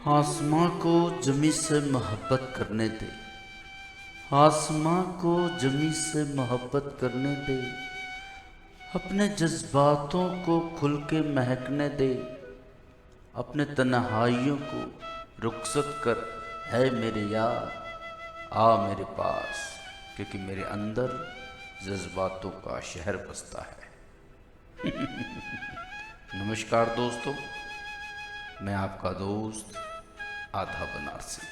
आसमां को जमी से मोहब्बत करने दे। आसमां को जमी से मोहब्बत करने दे। अपने जज्बातों को खुल के महकने दे। अपने तन्हाइयों को रुखसत कर, है मेरे यार आ मेरे पास, क्योंकि मेरे अंदर जज्बातों का शहर बसता है। नमस्कार दोस्तों, मैं आपका दोस्त आधा बनारसी,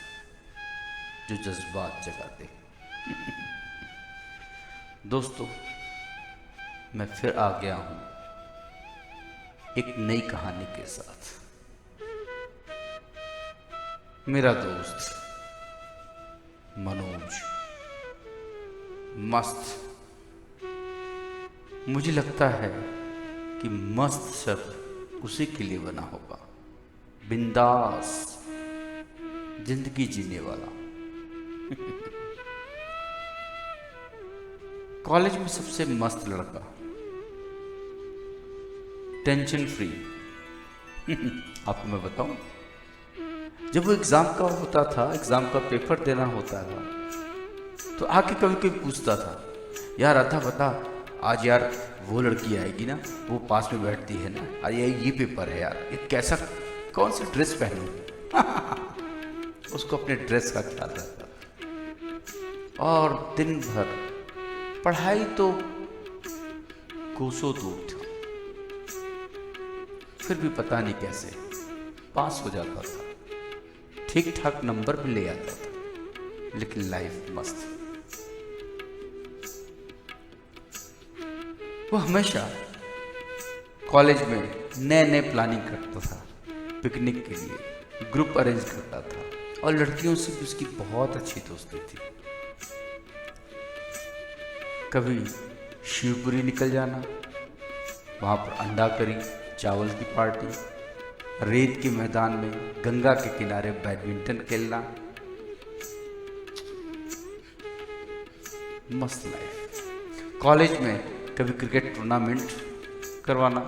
जो जज्बात जगाते। दोस्तों, मैं फिर आ गया हूँ एक नई कहानी के साथ। मेरा दोस्त मनोज मस्त। मुझे लगता है कि मस्त शब्द उसी के लिए बना होगा, बिंदास जिंदगी जीने वाला। कॉलेज में सबसे मस्त लड़का, टेंशन फ्री। आपको मैं बताऊं, जब वो एग्जाम का होता था, एग्जाम का पेपर देना होता था, तो आके कभी कभी पूछता था, यार आधा बता, आज यार वो लड़की आएगी ना, वो पास में बैठती है ना, अरे ये पेपर है यार, ये कैसा, कौन सी ड्रेस पहनूं। उसको अपने ड्रेस का ख्याल रहता। और दिन भर पढ़ाई तो कोसों दूर थी, फिर भी पता नहीं कैसे पास हो जाता था, ठीक ठाक नंबर भी ले आता था, लेकिन लाइफ मस्त। वो हमेशा कॉलेज में नए नए प्लानिंग करता था, पिकनिक के लिए ग्रुप अरेंज करता था, और लड़कियों से भी उसकी बहुत अच्छी दोस्ती थी। कभी शिवपुरी निकल जाना, वहाँ पर अंडा करी, चावल की पार्टी, रेत के मैदान में गंगा के किनारे बैडमिंटन खेलना, मस्त लाइफ। कॉलेज में कभी क्रिकेट टूर्नामेंट करवाना,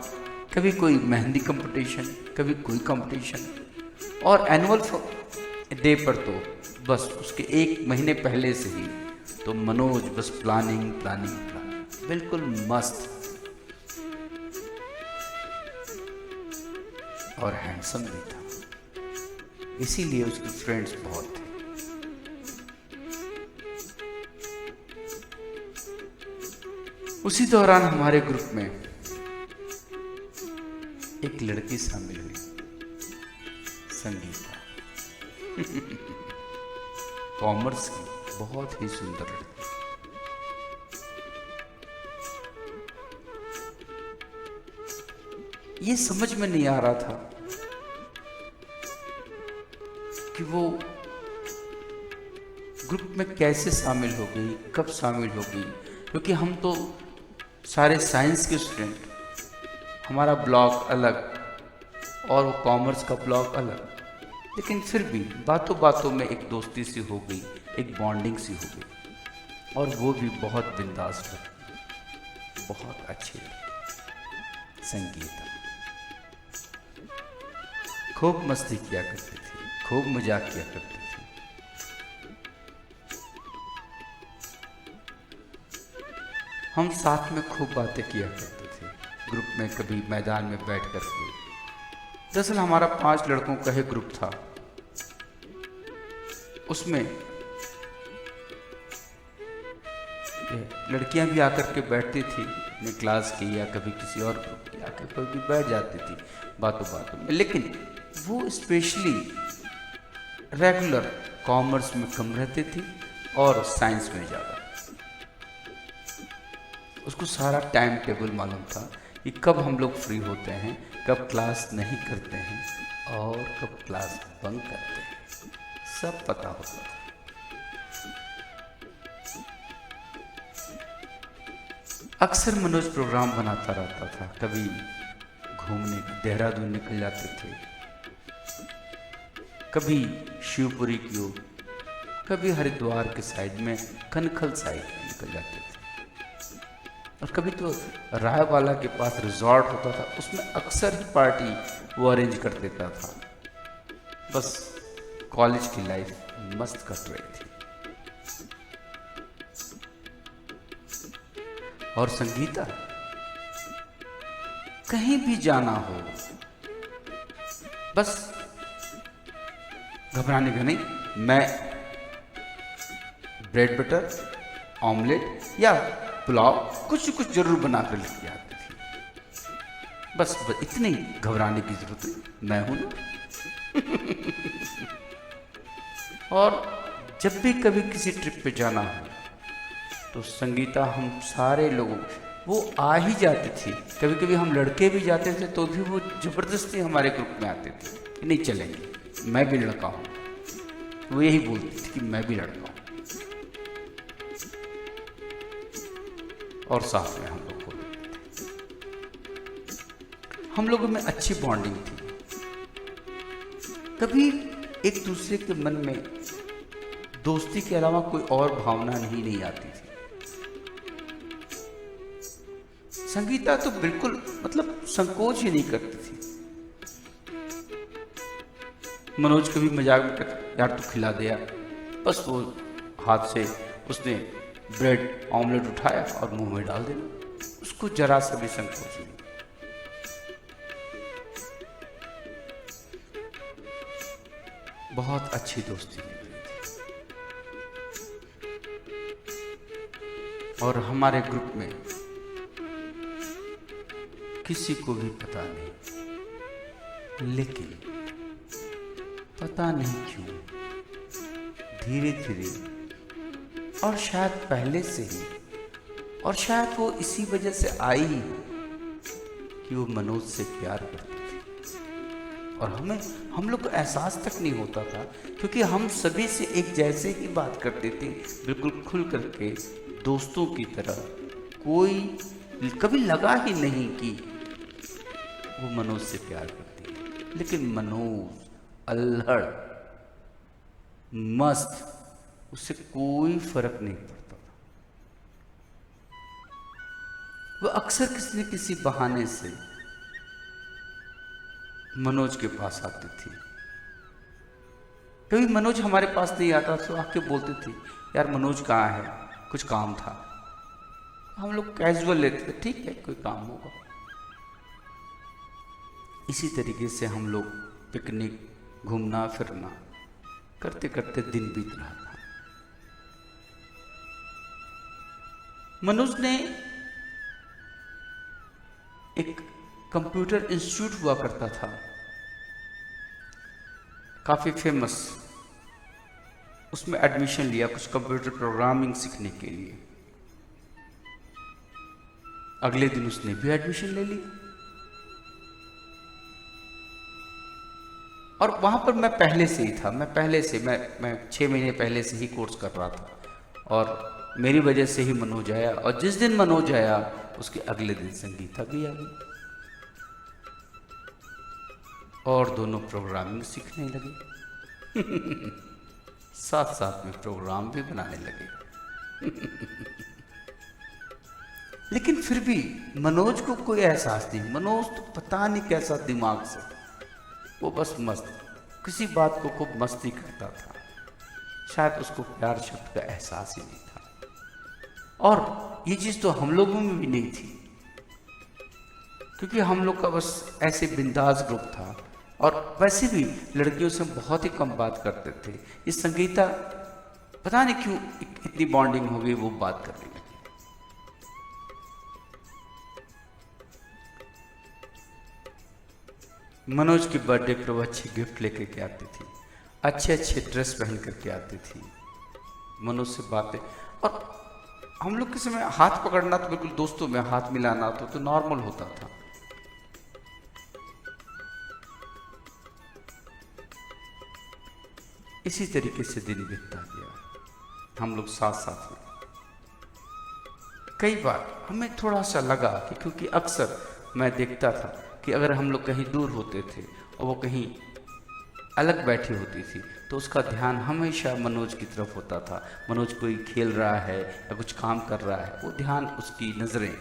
कभी कोई मेहंदी कंपटीशन, कभी कोई कंपटीशन, और एनुअल डे पर तो बस उसके एक महीने पहले से ही तो मनोज बस प्लानिंग प्लानिंग प्लानिंग, बिल्कुल मस्त। और हैंडसम भी था, इसीलिए उसके फ्रेंड्स बहुत थे। उसी दौरान हमारे ग्रुप में एक लड़की शामिल हुई, संगीता। कॉमर्स की बहुत ही सुंदर लड़की। ये समझ में नहीं आ रहा था कि वो ग्रुप में कैसे शामिल हो गई, कब शामिल हो गई, क्योंकि हम तो सारे साइंस के स्टूडेंट, हमारा ब्लॉक अलग और वो कॉमर्स का ब्लॉक अलग, लेकिन फिर भी बातों बातों में एक दोस्ती सी हो गई, एक बॉन्डिंग सी हो गई, और वो भी बहुत बिंदास लड़की, बहुत अच्छी लड़की संगीता। खूब मस्ती किया करती थी, खूब मजाक किया करती थी। हम साथ में खूब बातें किया करते थे, ग्रुप में कभी मैदान में बैठ कर के। दरअसल हमारा 5 लड़कों का ही ग्रुप था, उसमें लड़कियां भी आकर के बैठती थी अपने क्लास की, या कभी किसी और ग्रुप की आकर कभी बैठ जाती थी बातों बातों में, लेकिन वो स्पेशली रेगुलर कॉमर्स में कम रहती थी और साइंस में ज़्यादा। उसको सारा टाइम टेबल मालूम था कि कब हम लोग फ्री होते हैं, कब क्लास नहीं करते हैं, और कब क्लास बंक करते हैं, सब पता होता था। अक्सर मनोज प्रोग्राम बनाता रहता था, कभी घूमने देहरादून निकल जाते थे, कभी शिवपुरी की ओर, कभी हरिद्वार के साइड में कनखल साइड में निकल जाते थे, और कभी तो रायवाला के पास रिजॉर्ट होता था, उसमें अक्सर ही पार्टी वो अरेंज कर देता था। बस कॉलेज की लाइफ मस्त कट रही थी। और संगीता, कहीं भी जाना हो बस घबराने का नहीं, मैं ब्रेड बटर, ऑमलेट या पुलाव कुछ जरूर बना कर लेके आती थी। बस इतनी घबराने की जरूरत है, मैं हूं ना। और जब भी कभी किसी ट्रिप पे जाना हो तो संगीता हम सारे लोगों, वो आ ही जाती थी। कभी कभी हम लड़के भी जाते थे तो भी वो जबरदस्ती हमारे ग्रुप में आते थे कि नहीं चलेंगे, मैं भी लड़का हूँ। वो यही बोलती थी कि मैं भी लड़का हूँ। और साथ में हम लोग को हम लोगों में अच्छी बॉन्डिंग थी। कभी एक दूसरे के मन में दोस्ती के अलावा कोई और भावना नहीं आती थी। संगीता तो बिल्कुल मतलब संकोच ही नहीं करती थी। मनोज कभी मजाक में कहता, यार तू खिला दे यार, बस वो हाथ से उसने ब्रेड ऑमलेट उठाया और मुंह में डाल देना, उसको जरा सा भी संकोच नहीं। बहुत अच्छी दोस्ती निभ रही थी। और हमारे ग्रुप में किसी को भी पता नहीं, लेकिन पता नहीं क्यों धीरे धीरे, और शायद पहले से ही, और शायद वो इसी वजह से आई ही कि वो मनोज से प्यार करती थी। और हम लोग को एहसास तक नहीं होता था, क्योंकि हम सभी से एक जैसे ही बात करते थे, बिल्कुल खुल करके दोस्तों की तरह। कोई कभी लगा ही नहीं कि वो मनोज से प्यार करती है। लेकिन मनोज अल्हड़ मस्त, उससे कोई फर्क नहीं पड़ता था। वो अक्सर किसी न किसी बहाने से मनोज के पास आती थी। कभी मनोज हमारे पास नहीं आता तो आके बोलती थी, यार मनोज कहाँ है, कुछ काम था। हम लोग कैजुअल लेते थे, ठीक है कोई काम होगा। इसी तरीके से हम लोग पिकनिक, घूमना फिरना करते करते दिन बीत रहा था। मनोज ने एक कंप्यूटर इंस्टीट्यूट हुआ करता था, काफी फेमस, उसमें एडमिशन लिया कुछ कंप्यूटर प्रोग्रामिंग सीखने के लिए। अगले दिन उसने भी एडमिशन ले लिया। और वहां पर मैं पहले से ही था, मैं 6 महीने पहले से ही कोर्स कर रहा था। और मेरी वजह से ही मनोज आया, और जिस दिन मनोज आया उसके अगले दिन संगीता भी आ गई, और दोनों प्रोग्रामिंग सीखने लगे। साथ साथ में प्रोग्राम भी बनाने लगे। लेकिन फिर भी मनोज को कोई एहसास नहीं। मनोज तो पता नहीं कैसा दिमाग से, वो बस मस्त, किसी बात को खूब मस्ती करता था। शायद उसको प्यार शब्द का एहसास ही नहीं था। और ये चीज तो हम लोगों में भी नहीं थी, क्योंकि हम लोग का बस ऐसे बिंदास ग्रुप था। और वैसे भी लड़कियों से बहुत ही कम बात करते थे। इस संगीता पता नहीं क्यों इतनी बॉन्डिंग हो गई, वो बात करने लगी। मनोज की बर्थडे पर वो अच्छे गिफ्ट लेकर के आती थी, अच्छे अच्छे ड्रेस पहन करके आती थी। मनोज से बातें, और हम लोग के समय हाथ पकड़ना तो बिल्कुल, दोस्तों में हाथ मिलाना तो नॉर्मल होता था। इसी तरीके से दिन बीतता गया, हम लोग साथ साथ में। कई बार हमें थोड़ा सा लगा कि, क्योंकि अक्सर मैं देखता था कि अगर हम लोग कहीं दूर होते थे और वो कहीं अलग बैठी होती थी, तो उसका ध्यान हमेशा मनोज की तरफ होता था। मनोज कोई खेल रहा है या कुछ काम कर रहा है, वो ध्यान, उसकी नज़रें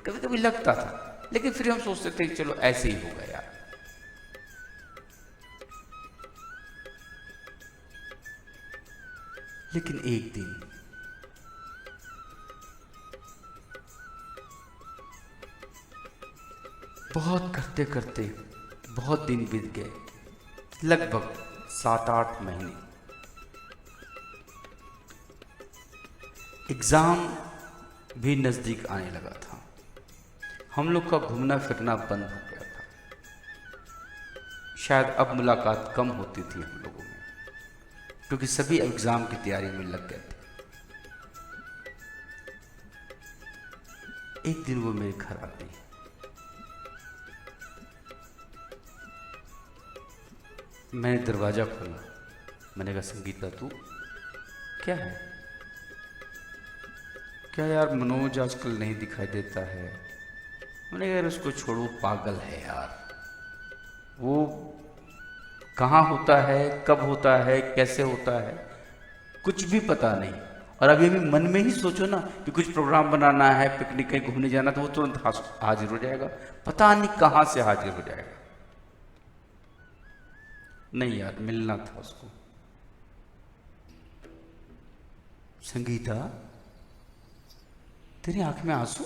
कभी कभी लगता था। लेकिन फिर हम सोचते थे कि चलो ऐसे ही होगा यार। लेकिन एक दिन बहुत करते करते बहुत दिन बीत गए, लगभग 7-8 महीने। एग्ज़ाम भी नज़दीक आने लगा था। हम लोग का घूमना फिरना बंद हो गया था। शायद अब मुलाकात कम होती थी हम लोगों में, क्योंकि सभी एग्ज़ाम की तैयारी में लग गए थे। एक दिन वो मेरे घर आ गई। मैंने दरवाज़ा खोला। मैंने कहा, संगीता तू क्या है? क्या यार मनोज आजकल नहीं दिखाई देता है? मैंने कहा, यार उसको छोड़ो, पागल है यार। वो कहाँ होता है, कब होता है, कैसे होता है, कुछ भी पता नहीं। और अभी अभी मन में ही सोचो ना कि कुछ प्रोग्राम बनाना है, पिकनिक कहीं घूमने जाना, तो वो तुरंत हाजिर हो जाएगा। पता नहीं कहाँ से हाजिर हो जाएगा। नहीं यार, मिलना था उसको। संगीता, तेरी आंख में आंसू?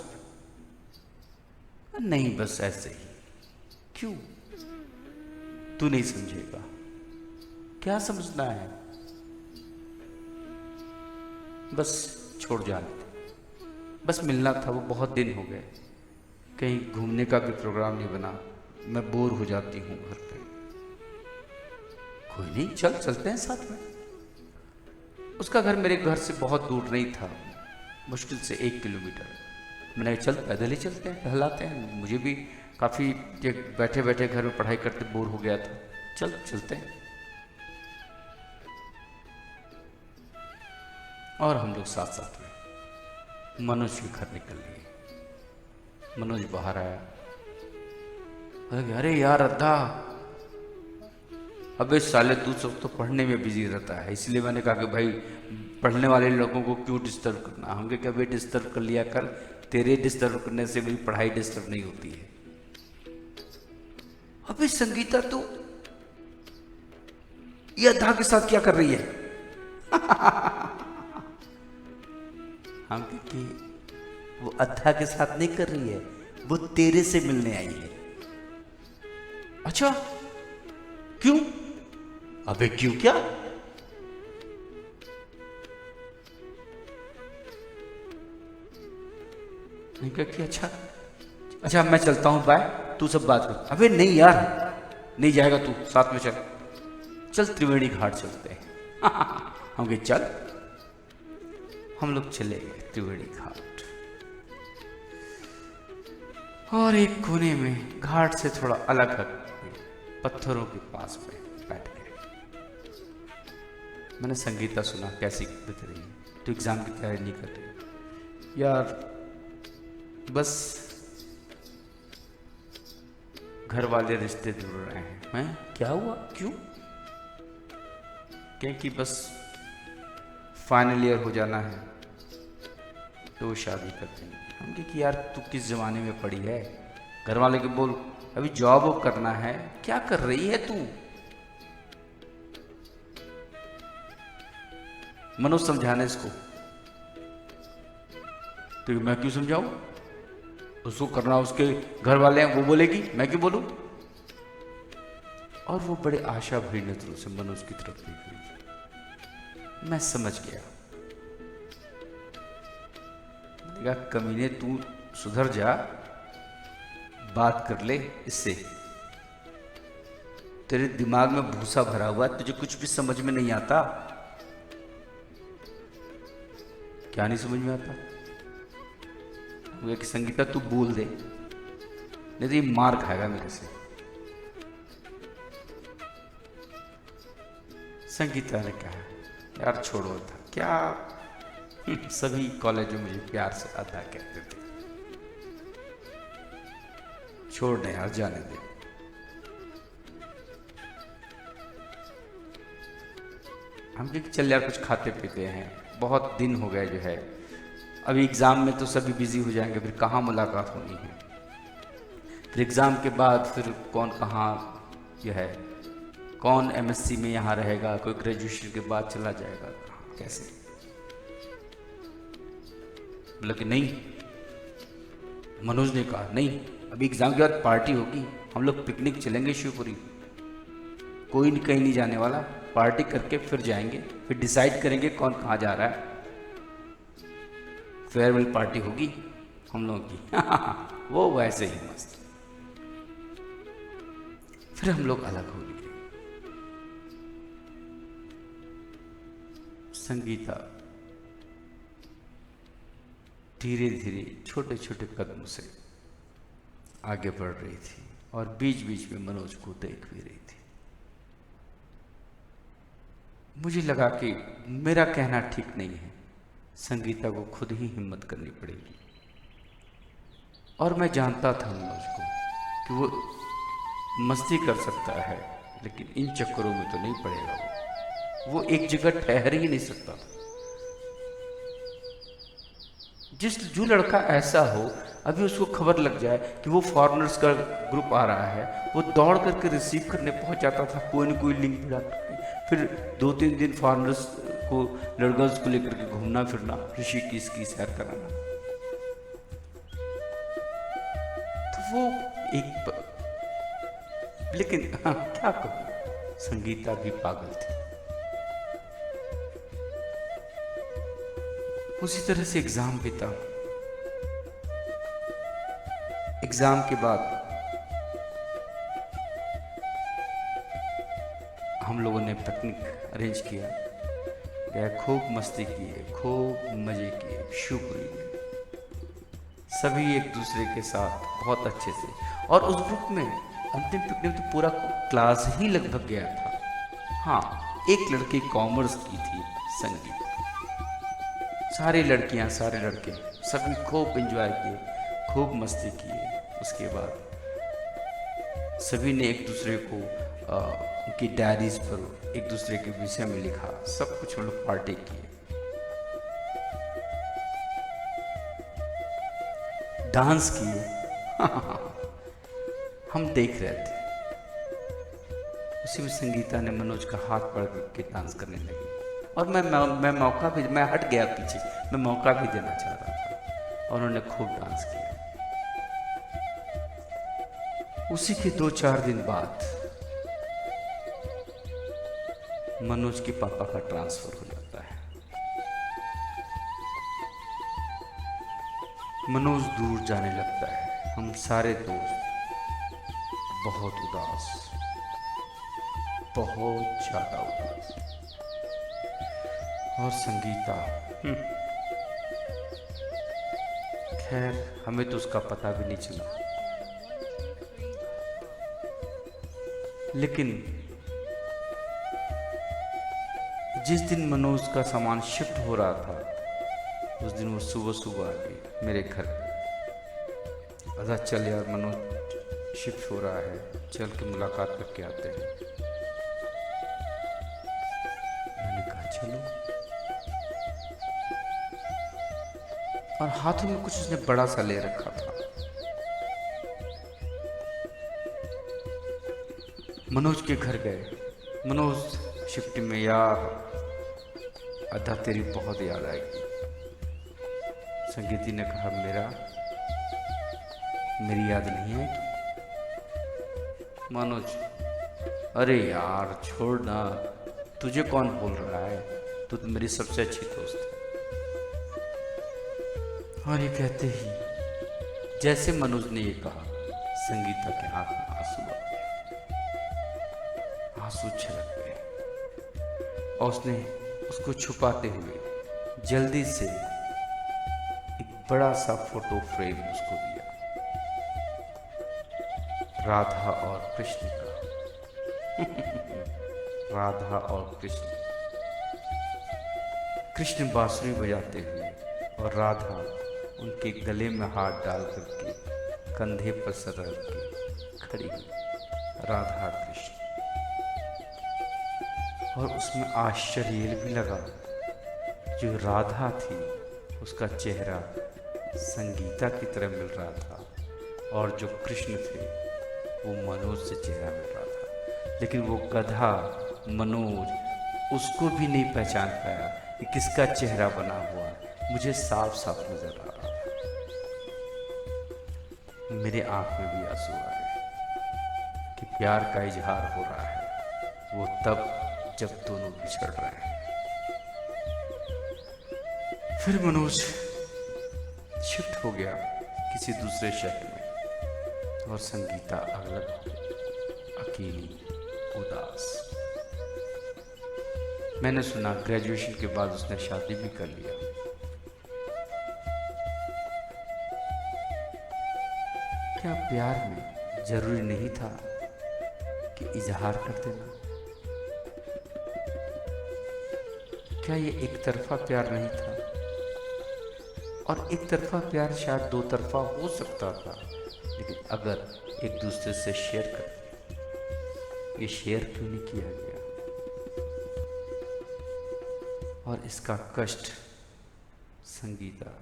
नहीं, बस ऐसे ही। क्यों? तू नहीं समझेगा। क्या समझना है? बस छोड़ जाने दे। बस मिलना था, वो बहुत दिन हो गए। कहीं घूमने का भी प्रोग्राम नहीं बना। मैं बोर हो जाती हूँ घर पे। कोई नहीं, चलते हैं साथ में। उसका घर मेरे घर से बहुत दूर नहीं था, मुश्किल से 1 किलोमीटर। मैंने कहा, चल पैदल ही चलते हैं, टहलाते हैं। मुझे भी काफ़ी बैठे बैठे घर में पढ़ाई करते बोर हो गया था। चलते हैं। और हम लोग साथ साथ में मनोज के घर निकल लिए। मनोज बाहर आया। अरे यार अद्धा, अबे साले तू सब तो पढ़ने में बिजी रहता है, इसलिए मैंने कहा कि भाई पढ़ने वाले लोगों को क्यों डिस्टर्ब करना। हमके क्या, भाई डिस्टर्ब कर लिया कर। तेरे डिस्टर्ब करने से मेरी पढ़ाई डिस्टर्ब नहीं होती है। अबे संगीता, तू ये अद्धा के साथ क्या कर रही है? हम कि वो अद्धा के साथ नहीं कर रही है, वो तेरे से मिलने आई है। अच्छा, क्यों? अबे क्यों क्या? नहीं कहा कि अच्छा मैं चलता हूं, बाय, तू सब बात कर। अबे नहीं यार, नहीं जाएगा तू, साथ में चल त्रिवेणी घाट चलते हैं। हम कहे चल। हम लोग चले गए त्रिवेणी घाट। और एक कोने में घाट से थोड़ा अलग पत्थरों के पास में बैठ गए। मैंने, संगीता सुना कैसी बीत रही है? तो एग्जाम की तैयारी नहीं कर रही? यार बस घर वाले रिश्ते जुड़ रहे हैं। मैं, क्या हुआ, क्यों? क्योंकि बस फाइनल ईयर हो जाना है तो शादी कर देंगे। हम कि यार तू किस जमाने में पड़ी है? घर वाले के बोल, अभी जॉब करना है। क्या कर रही है तू? मनोज समझाने इसको। तो मैं क्यों समझाऊं? उसको करना उसके घर वाले हैं, वो बोलेगी, मैं क्यों बोलूं? और वो बड़े आशा भरी नजरों से मनोज की तरफ देख रही थी। मैं समझ गया। मैंने कहा, कमीने तू सुधर जा, बात कर ले इससे। तेरे दिमाग में भूसा भरा हुआ, तुझे कुछ भी समझ में नहीं आता। क्या नहीं समझ में आता? कि संगीता तू बोल दे, नहीं तो ये मार खाएगा मेरे से। संगीता ने कहा, यार छोड़ो था क्या, सभी कॉलेज में मुझे प्यार से अदा कहते थे। छोड़ दे यार, जाने दे। हम कि चल यार कुछ खाते पीते हैं, बहुत दिन हो गए जो है। अभी एग्ज़ाम में तो सभी बिजी हो जाएंगे, फिर कहाँ मुलाकात होनी है। फिर एग्ज़ाम के बाद फिर कौन कहाँ जो है, कौन एमएससी में यहाँ रहेगा, कोई ग्रेजुएशन के बाद चला जाएगा। कैसे? बोला कि नहीं, मनोज ने कहा नहीं, अभी एग्जाम के बाद पार्टी होगी, हम लोग पिकनिक चलेंगे शिवपुरी, कोई नहीं कहीं नहीं जाने वाला, पार्टी करके फिर जाएंगे, फिर डिसाइड करेंगे कौन कहाँ जा रहा है, फेयरवेल पार्टी होगी हम लोगों की। वो वैसे ही मस्त। फिर हम लोग अलग हो गए। संगीता धीरे धीरे छोटे छोटे कदमों से आगे बढ़ रही थी और बीच बीच में मनोज को देख भी रही थी। मुझे लगा कि मेरा कहना ठीक नहीं है, संगीता को खुद ही हिम्मत करनी पड़ेगी। और मैं जानता था मनोज को कि वो मस्ती कर सकता है, लेकिन इन चक्करों में तो नहीं पड़ेगा। वो एक जगह ठहर ही नहीं सकता। जो लड़का ऐसा हो, अभी उसको खबर लग जाए कि वो फॉरेनर्स का ग्रुप आ रहा है, वो दौड़ करके रिसीव करने पहुंच जाता था, कोई न कोई लिंक भिड़ा करके। फिर 2-3 दिन फॉरेनर्स को, लड़गर्ल्स को लेकर के घूमना फिरना, ऋषिकेश की सैर कराना। तो वो लेकिन हाँ, क्या कहूं, संगीता भी पागल थी। उसी तरह से एग्जाम बीता। एग्जाम के बाद हम लोगों ने पिकनिक अरेंज किया, गए, खूब मस्ती किए, खूब मजे किए शिवपुरी में, सभी एक दूसरे के साथ बहुत अच्छे से। और उस ग्रुप में अंतिम पिकनिक तो पूरा क्लास ही लगभग गया था। हाँ, एक लड़की कॉमर्स की थी, संगीत। सारी लड़कियां, सारे लड़के, सभी खूब एंजॉय किए, खूब मस्ती किए। उसके बाद सभी ने एक दूसरे को उनकी डायरीज पर एक दूसरे के विषय में लिखा, सब कुछ हम लोग पार्टी किए, डांस किए। हम देख रहे थे। उसी में संगीता ने मनोज का हाथ पकड़ के डांस करने लगी और मैं मौका भी, मैं हट गया पीछे, मैं मौका भी देना चाह रहा था और उन्होंने खूब डांस किया। उसी के 2-4 दिन बाद मनोज के पापा का ट्रांसफर हो जाता है। मनोज दूर जाने लगता है। हम सारे दोस्त बहुत उदास, बहुत ज्यादा उदास। और संगीता, खैर हमें तो उसका पता भी नहीं चला, लेकिन जिस दिन मनोज का सामान शिफ्ट हो रहा था, उस दिन वो सुबह सुबह आ गई मेरे घर पे। अच्छा चल यार, मनोज शिफ्ट हो रहा है, चल के मुलाकात करके आते हैं। मैंने कहा चलो। और हाथों में कुछ उसने बड़ा सा ले रखा था। मनोज के घर गए। मनोज शिफ्ट में, यार अदा तेरी बहुत याद आएगी। संगीती ने कहा मेरी याद नहीं है कि? मनोज, अरे यार छोड़ ना, तुझे कौन बोल रहा है, तू तो मेरी सबसे अच्छी दोस्त है। और ये कहते ही जैसे मनोज ने ये कहा, संगीता के आंख में आंसू आ गए, आंसू छलक गए और उसने उसको छुपाते हुए जल्दी से एक बड़ा सा फोटो फ्रेम उसको दिया, राधा और कृष्ण का। राधा और कृष्ण बांसुरी बजाते हुए और राधा उनके गले में हाथ डाल करके कंधे पर सर रख के खड़ी हुई, राधा कृष्ण। और उसमें आश्चर्य भी लगा, जो राधा थी उसका चेहरा संगीता की तरह मिल रहा था और जो कृष्ण थे वो मनोज से चेहरा मिल रहा था। लेकिन वो गधा मनोज उसको भी नहीं पहचान पाया कि किसका चेहरा बना हुआ मुझे साफ साफ नजर आ रहा था। मेरे आंख में भी आंसू आ गए कि प्यार का इजहार हो रहा है वो तब जब दोनों बिछड़ रहे हैं। फिर मनोज शिफ्ट हो गया किसी दूसरे शहर में और संगीता अलग, अकेली, उदास। मैंने सुना ग्रेजुएशन के बाद उसने शादी भी कर लिया। क्या प्यार में जरूरी नहीं था कि इजहार कर देना? क्या ये एक तरफा प्यार नहीं था? और एक तरफा प्यार शायद दो तरफा हो सकता था, लेकिन अगर एक दूसरे से शेयर करते, ये शेयर क्यों नहीं किया गया? और इसका कष्ट संगीता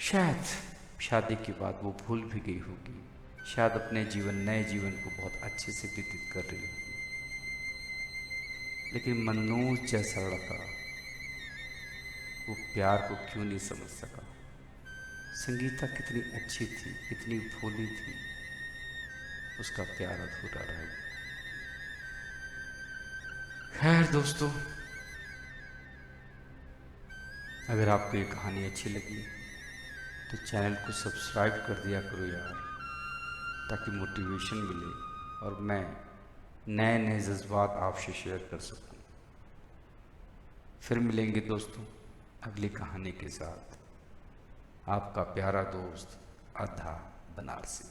शायद शादी के बाद वो भूल भी गई होगी, शायद अपने नए जीवन को बहुत अच्छे से व्यतीत कर रही होगी। लेकिन मनोज जैसा लड़का वो प्यार को क्यों नहीं समझ सका? संगीता कितनी अच्छी थी, कितनी भोली थी, उसका प्यार अधूरा रह गया। खैर दोस्तों, अगर आपको ये कहानी अच्छी लगी तो चैनल को सब्सक्राइब कर दिया करो यार, ताकि मोटिवेशन मिले और मैं नए नए जज्बात आपसे शेयर कर सकूं। फिर मिलेंगे दोस्तों अगली कहानी के साथ। आपका प्यारा दोस्त अद्धा बनारसी।